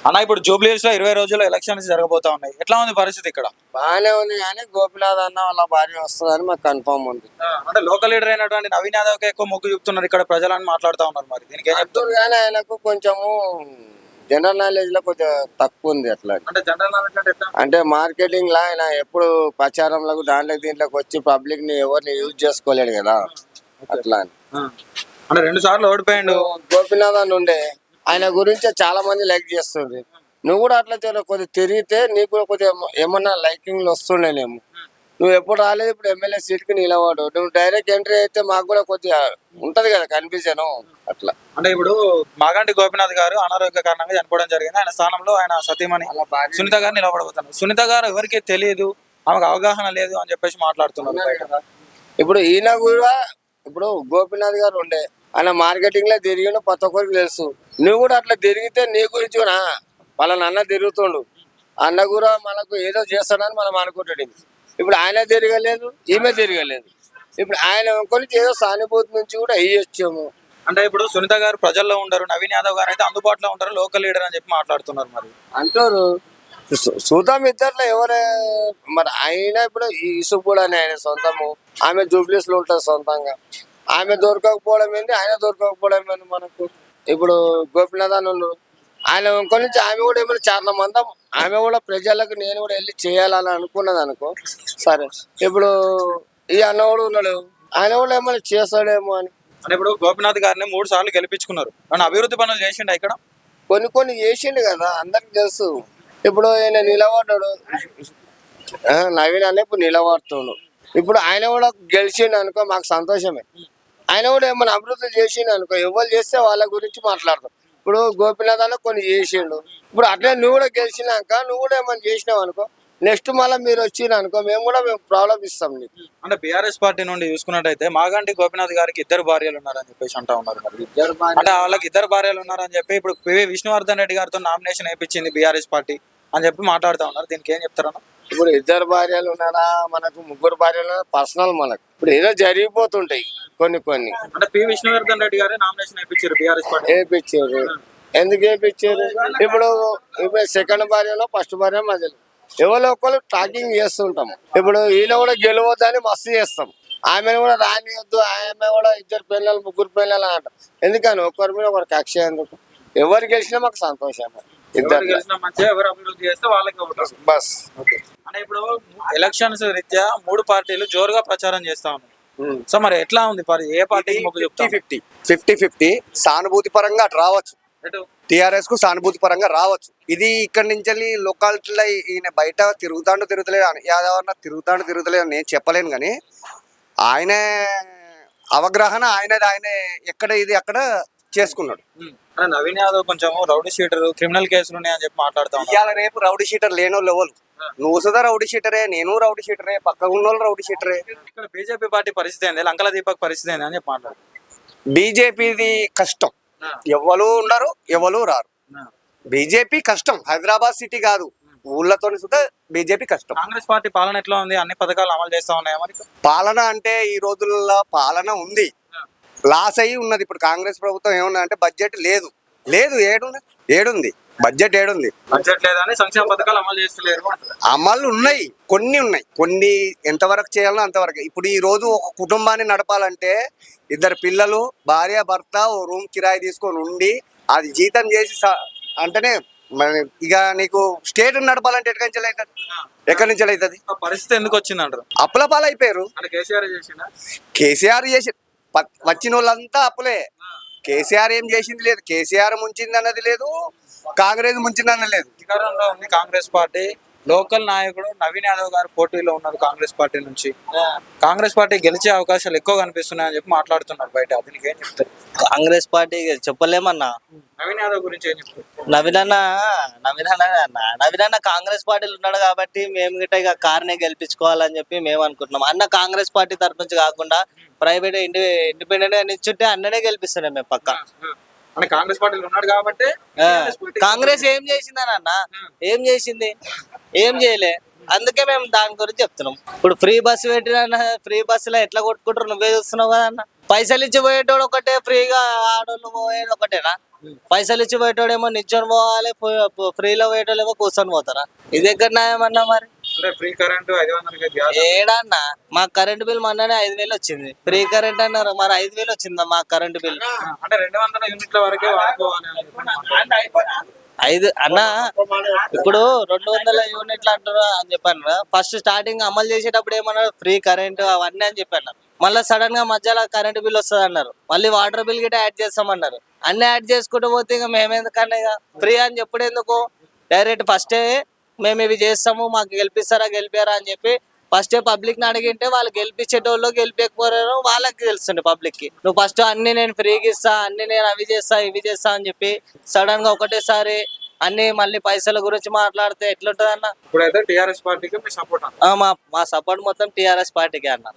అన్న ఇప్పుడు Jubilee hills లో 20 రోజుల్లో ఎలక్షన్స్ జరగబోతా ఉన్నాయి. ఎట్లా ఉంది పరిస్థితి ఇక్కడ? బాగానే ఉంది కానీ గోపినాథ్ అన్న వాళ్ళ భార్య వస్తుందని మాకు కన్ఫర్మ్ ఉంది. అంటే లోకల్ లీడర్ అయినటువంటి నవీన్ యాదవ్ కి ఎక్కువ మొగ్గు చూపుతున్నారు ఇక్కడ ప్రజలని మాట్లాడుతా ఉన్నారు. మరి దీనికి ఏం చెప్తారు? చెప్తారు కానీ ఆయనకు కొంచెము జనరల్ నాలెడ్జ్ లో కొంచెం తక్కువ ఉంది. అట్లా అంటే జనరల్ నాలెడ్జ్ అంటే ఎట్లా? అంటే మార్కెటింగ్ లా ఆయన ఎప్పుడు ప్రచారంలోకి దీంట్లోకి వచ్చి పబ్లిక్ ని ఎవరిని యూజ్ చేసుకోలేడు కదా, అట్లా అని. అంటే 2 సార్లు ఓడిపోయిండు. గోపినాథ్ అని ఉండే ఆయన గురించి చాలా మంది లైక్ చేస్తుంది. నువ్వు కూడా అట్లా కొద్దిగా తిరిగితే నీకు కూడా కొద్దిగా ఏమన్నా లైకింగ్లు వస్తుండేనేమో. నువ్వు ఎప్పుడు రాలేదు, ఇప్పుడు ఎమ్మెల్యే సీట్ కి నిలబడు. నువ్వు డైరెక్ట్ ఎంట్రీ అయితే మాకు కూడా కొద్దిగా ఉంటది కదా కన్ఫ్యూజన్ అట్లా. అంటే ఇప్పుడు మాగంటి గోపినాథ్ గారు అనారోగ్య కారణంగా చనిపోవడం జరిగింది. ఆయన స్థానంలో ఆయన సతీమణి సునీత గారు నిలబడబోతున్నారు. సునీత గారు ఎవరికి తెలియదు, ఆమెకు అవగాహన లేదు అని చెప్పేసి మాట్లాడుతున్నారు. ఇప్పుడు ఈయన కూడా ఇప్పుడు గోపినాథ్ గారు ఉండే ఆయన మార్కెటింగ్ లో తిరిగిన ప్రతి ఒక్కరికి తెలుసు. నువ్వు కూడా అట్లా తిరిగితే నీ గురించి కూడా వాళ్ళని అన్న తిరుగుతుండు, అన్న కూడా మనకు ఏదో చేస్తాడని మనం అనుకుంటాడు. ఇప్పుడు ఆయన తిరగలేదు, ఈమె తిరగలేదు. ఇప్పుడు ఆయన గురించి ఏదో సానుభూతి నుంచి కూడా వేయొచ్చాము. అంటే ఇప్పుడు సునీత గారు ప్రజల్లో ఉండరు, నవీన్ యాదవ్ గారు అయితే అందుబాటులో ఉంటారు, లోకల్ లీడర్ అని చెప్పి మాట్లాడుతున్నారు. మరి అంటారు చూద్దాం ఇద్దరులో ఎవరే. మరి ఆయన ఇప్పుడు ఇసుకు కూడా ఆయన సొంతము, ఆమె జూబ్లీస్ లో ఉంటుంది సొంతంగా. ఆమె దొరకకపోవడం ఏంటి, ఆయన దొరకకపోవడం ఏంటి మనకు. ఇప్పుడు గోపినాథ్ అని ఆయన ఇంకో నుంచి ఆమె కూడా ఏమైనా చాలా మందం, ఆమె కూడా ప్రజలకు నేను కూడా వెళ్ళి చేయాలని అనుకున్నది అనుకో. సరే ఇప్పుడు ఈ అన్న కూడా ఉన్నాడు, ఆయన కూడా ఏమైనా చేస్తాడేమో అని. అంటే ఇప్పుడు గోపినాథ్ గారిని 3 సార్లు గెలిపించుకున్నారు. కానీ అభివృద్ధి పనులు చేసిండు ఇక్కడ? కొన్ని చేసిండు కదా, అందరికి తెలుసు. ఇప్పుడు ఆయన నిలబడ్డాడు, నవీన్ అనే ఇప్పుడు నిలబడుతుండు. ఇప్పుడు ఆయన కూడా గెలిచిండు అనుకో, మాకు సంతోషమే. ఆయన కూడా ఏమైనా అభివృద్ధి చేసిండు అనుకో, ఎవరు చేస్తే వాళ్ళ గురించి మాట్లాడతాం. ఇప్పుడు గోపినాథ్ అన్న కొన్ని చేసిండు. ఇప్పుడు అట్లే నువ్వు కూడా గెలిచినాక నువ్వు కూడా ఏమైనా చేసినావు అనుకో, నెక్స్ట్ మళ్ళీ మీరు వచ్చిన అనుకో, మేము ప్రాబ్లం ఇస్తాం నీకు. అంటే బీఆర్ఎస్ పార్టీ నుండి చూసుకున్నట్టయితే మాగంటి గోపినాథ్ గారికి 2 భార్యలు ఉన్నారని చెప్పేసి అంటా ఉన్నారు. అంటే వాళ్ళకి 2 భార్యలు ఉన్నారని చెప్పి ఇప్పుడు పివి విష్ణువర్ధన్ రెడ్డి గారితో నామినేషన్ వేయించింది బీఆర్ఎస్ పార్టీ అని చెప్పి మాట్లాడుతూ ఉన్నారు. దీనికి ఏం చెప్తారన్నా? ఇప్పుడు 2 భార్యలు ఉన్నారా, మనకు 3 భార్యలు పర్సనల్. మనకు ఇప్పుడు ఏదో జరిగిపోతుంటాయి కొన్ని. అంటే పివి విష్ణువర్ధన్ రెడ్డి గారే నామినేషన్ వేయించారు బీఆర్ఎస్ పార్టీ. వేయించారు. ఎందుకు వేయించారు? ఇప్పుడు సెకండ్ భార్యలో ఫస్ట్ భార్య మధ్యలో ఎవరో ఒకరు టాకింగ్ చేస్తుంటాం. ఇప్పుడు ఈయన కూడా గెలవద్దని మస్తు చేస్తాం, ఆమెను కూడా రానియొద్దు, ఆమె కూడా 2 పిల్లలు 3 పిల్లలు అంటాం. ఎందుకని ఒకరి మీద ఒకరికి కక్ష ఎందుకు? ఎవరు గెలిచినా మాకు సంతోషం. బస్. అంటే ఇప్పుడు ఎలక్షన్స్ రీత్యా 3 పార్టీలు జోరుగా ప్రచారం చేస్తా ఉన్నాయి. సో మరి ఎట్లా ఉంది? ఏ పార్టీకి మొగ్గు చెప్తారు? 50-50 సానుభూతి పరంగా అటు రావచ్చు, టిఆర్ఎస్ కు సానుభూతి పరంగా రావచ్చు. ఇది ఇక్కడ నుంచి లొకాలిటీలో ఈయన బయట తిరుగుతాడు యాదవ్ తిరుగుతలేదు నేను చెప్పలేను, కానీ ఆయన అవగాహన ఆయనే ఎక్కడ ఇది అక్కడ చేసుకున్నాడు. నవీన్ యాదవ్ కొంచెం రౌడీ షీటర్, క్రిమినల్ కేసులు ఉన్నాయని చెప్పి మాట్లాడుతాం. ఇవాళ రేపు రౌడీ షీటర్ లేనోళ్ళు ఎవరు? నువ్వు సుధా రౌడీ షీటరే, నేను రౌడీ షీటరే, పక్కన ఉన్నోళ్ళు రౌడీ షీటరే. ఇక్కడ బీజేపీ పార్టీ పరిస్థితి ఏంది, లంకల దీపక్ పరిస్థితి ఏంది అని చెప్పి మాట్లాడు. బీజేపీది కష్టం, ఎవరు ఉండరు, ఎవరు రారు. బీజేపీ కష్టం, హైదరాబాద్ సిటీ కాదు, ఊళ్ళతో సుధా బీజేపీ కష్టం. కాంగ్రెస్ పార్టీ పాలన ఎట్లా ఉంది? అన్ని పథకాలు అమలు చేస్తా ఉన్నాయా? మరి పాలన అంటే ఈ రోజుల్లో పాలన ఉంది, లాస్ అయ్యి ఉన్నది. ఇప్పుడు కాంగ్రెస్ ప్రభుత్వం ఏమన్నా అంటే బడ్జెట్ లేదు, ఏడుంది బడ్జెట్? ఏడుంది బడ్జెట్ లేదని సంక్షేమ పథకాలు అమలు చేస్తలేరు. అమలు ఉన్నాయి, కొన్ని ఎంతవరకు చేయాలో అంతవరకు. ఇప్పుడు ఈ రోజు ఒక కుటుంబాన్ని నడపాలంటే 2 పిల్లలు, భార్య, భర్త, ఓ రూమ్ కిరాయి తీసుకొని ఉండి అది జీతం చేసి అంటేనే ఇక నీకు స్టేట్ నడపాలంటే ఎక్కడి నుంచి అవుతుంది? పరిస్థితి ఎందుకు వచ్చింది అంటారు? అప్పుల పాలైపోయారు. కేసీఆర్ చేసి వచ్చిన వాళ్ళంతా అప్పులే. కేసీఆర్ ఏం చేసింది లేదు, కేసీఆర్ ముంచింది అన్నది లేదు, కాంగ్రెస్ ముంచింది అన్నది లేదు. అధికారంలో ఉంది కాంగ్రెస్ పార్టీ. లోకల్ నాయకుడు నవీన్ యాదవ్ గారు పోటీలో ఉన్నారు కాంగ్రెస్ పార్టీ నుంచి. కాంగ్రెస్ పార్టీ గెలిచే అవకాశాలు ఎక్కువ కనిపిస్తున్నాయని చెప్పి మాట్లాడుతున్నారు బయట. దీనికి ఏం చెప్తారు? కాంగ్రెస్ పార్టీ చెప్పలేమన్నా. నవీన్ యాదవ్ గురించి ఏం చెప్తారు? నవీన్ అన్న కాంగ్రెస్ పార్టీలో ఉన్నాడు కాబట్టి మేము గిట్ట ఇక కార్నే గెలిపించుకోవాలని చెప్పి మేము అనుకుంటున్నాం. అన్న కాంగ్రెస్ పార్టీ తరఫు నుంచి కాకుండా ప్రైవేట్ ఇండిపెండెంట్ గా నిల్చుంటే అన్ననే గెలిపిస్తున్నాం మేము పక్క. కాంగ్రెస్ పార్టీలో ఉన్నాడు కాబట్టి. కాంగ్రెస్ ఏం చేసిందని అన్న? ఏం చేసింది? ఏం చేయలే. అందుకే మేము దాని గురించి చెప్తున్నాం. ఇప్పుడు ఫ్రీ బస్సు పెట్టిన, ఫ్రీ బస్సులో ఎట్లా కొట్టుకుంటారు నువ్వే చూస్తున్నావు కదా అన్న. పైసలు ఇచ్చి పోయేటోడు ఒకటే, ఫ్రీగా ఆడోళ్ళు పోయేది ఒకటేనా? పైసలు ఇచ్చి పోయేటోడేమో నిల్చొని పోవాలి, ఫ్రీలో పోయేటోళ్ళేమో కూర్చొని పోతారా? ఇది ఎక్కడ న్యాయం అన్నా మరి? అంటే ఫ్రీ కరెంట్ 500 గ్యాస్ ఏడన్నా మాకు కరెంట్ బిల్ మొన్ననే 5,000 వచ్చింది. ఫ్రీ కరెంట్ అన్నారు, మరి 5,000 వచ్చిందా మాకు కరెంట్ బిల్? అంటే 200 యూనిట్ల వరకే వాడుకోవాలి అని చెప్పి. ఐదు అన్న ఇప్పుడు 200 యూనిట్లు అంటారు అని చెప్పాను. ఫస్ట్ స్టార్టింగ్ అమలు చేసేటప్పుడు ఏమన్నారు, ఫ్రీ కరెంట్ అవన్నీ అని చెప్పాను. మళ్ళీ సడన్ గా మధ్యలో కరెంట్ బిల్ వస్తుంది అన్నారు, మళ్ళీ వాటర్ బిల్ గిట్ట యాడ్ చేస్తామన్నారు. అన్ని యాడ్ చేసుకుంటూ పోతే ఇక మేమెందుకన్నా ఇక ఫ్రీ అని చెప్పుడు ఎందుకు? డైరెక్ట్ ఫస్టే మేము ఇవి చేస్తాము, మాకు గెలిపిస్తారా గెలిపారా అని చెప్పి ఫస్టే పబ్లిక్ ని అడిగింటే వాళ్ళు గెలిపించేటోళ్ళు గెలిపకపోయారో వాళ్ళకి తెలుస్తుంది పబ్లిక్ కి. నువ్వు ఫస్ట్ అన్ని నేను ఫ్రీగా ఇస్తా, అన్ని నేను అవి చేస్తా ఇవి చేస్తా అని చెప్పి సడన్ గా ఒకటేసారి అన్ని మళ్ళీ పైసల గురించి మాట్లాడితే ఎట్లుంటది అన్న? ఇప్పుడైతే టీఆర్ఎస్ పార్టీకి మీ సపోర్ట్ మా సపోర్ట్ మొత్తం టీఆర్ఎస్ పార్టీకి అన్న.